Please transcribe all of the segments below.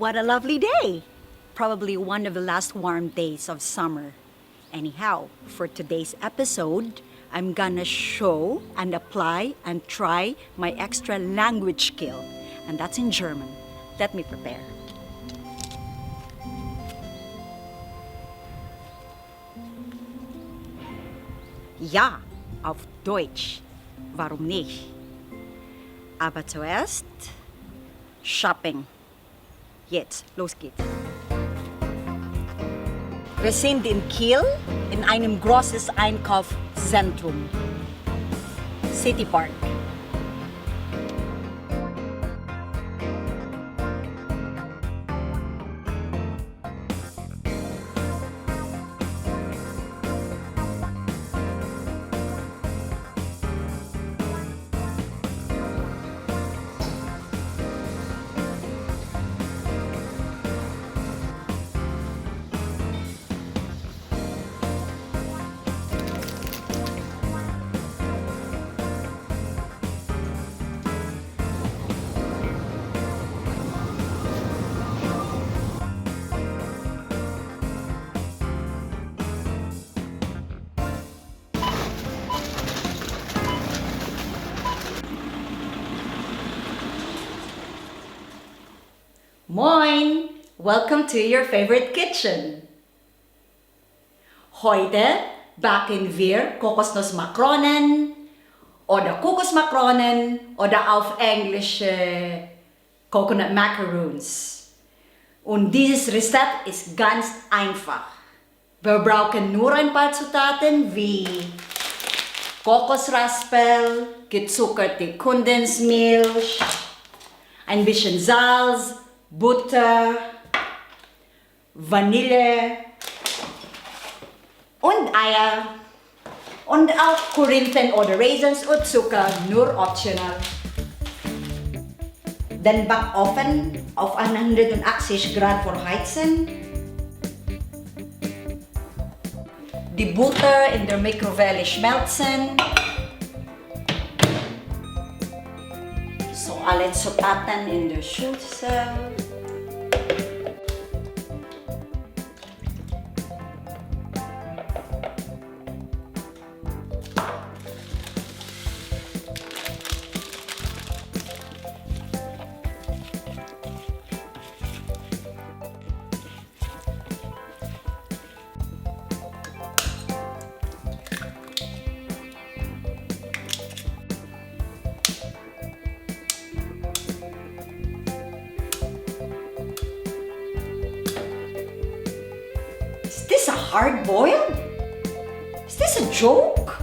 What a lovely day! Probably one of the last warm days of summer. Anyhow, for today's episode, I'm gonna show and apply and try my extra language skill. And that's in German. Let me prepare. Ja, auf Deutsch. Warum nicht? Aber zuerst Shopping. Jetzt, los geht's. Wir sind in Kiel in einem großen Einkaufszentrum. City Park. Moin! Welcome to your favorite kitchen. Heute backen wir Kokosnussmakronen oder Kokosmakronen oder auf Englisch Coconut Macaroons. Und dieses Rezept ist ganz einfach. Wir brauchen nur ein paar Zutaten wie Kokosraspel, gezuckerte condensed Milch, ein bisschen Salz, Butter, Vanille und Eier und auch Korinthen oder Raisins und Zucker, nur optional. Den Backofen auf 180 Grad vorheizen. Die Butter in der Mikrowelle schmelzen. So, alle Zutaten in der Schüssel. Is this a hard-boiled? Is this a joke?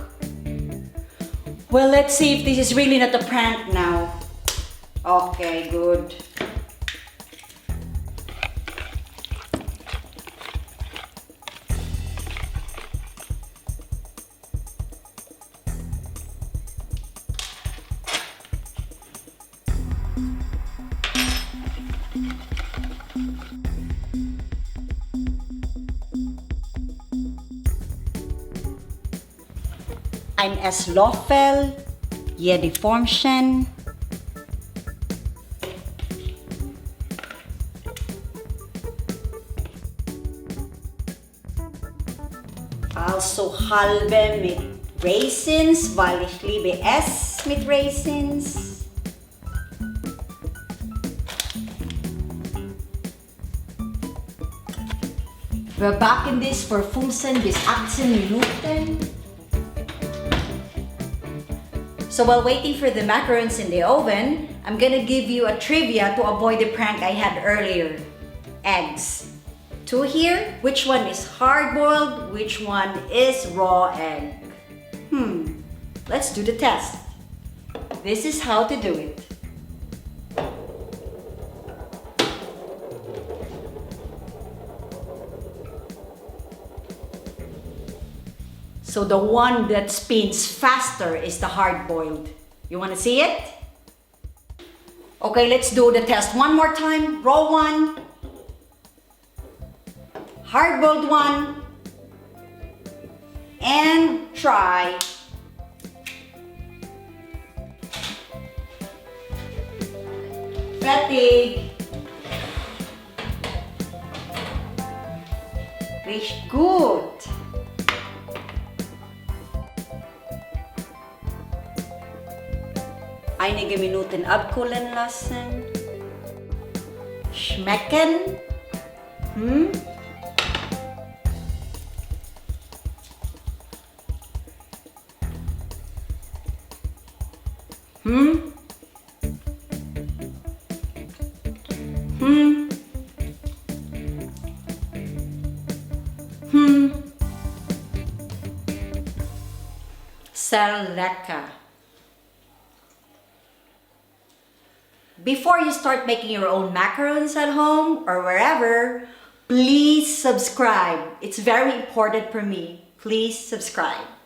Well, let's see if this is really not a prank now. Okay, good. Ein Esslöffel, jede Formchen. Also halbe mit Raisins, weil ich liebe es mit Raisins. Wir backen das für 15 bis 18 Minuten. So while waiting for the macarons in the oven, I'm gonna give you a trivia to avoid the prank I had earlier. Eggs. 2 here. Which one is hard-boiled? Which one is raw egg? Let's do the test. This is how to do it. So the one that spins faster is the hard-boiled. You want to see it? Okay, let's do the test one more time. Raw one, hard-boiled one, and try. Fertig. Richtig gut. Einige Minuten abkühlen lassen. Schmecken. Hm? Hm? Hm? Hm? Sehr lecker. Before you start making your own macarons at home or wherever, please subscribe. It's very important for me. Please subscribe.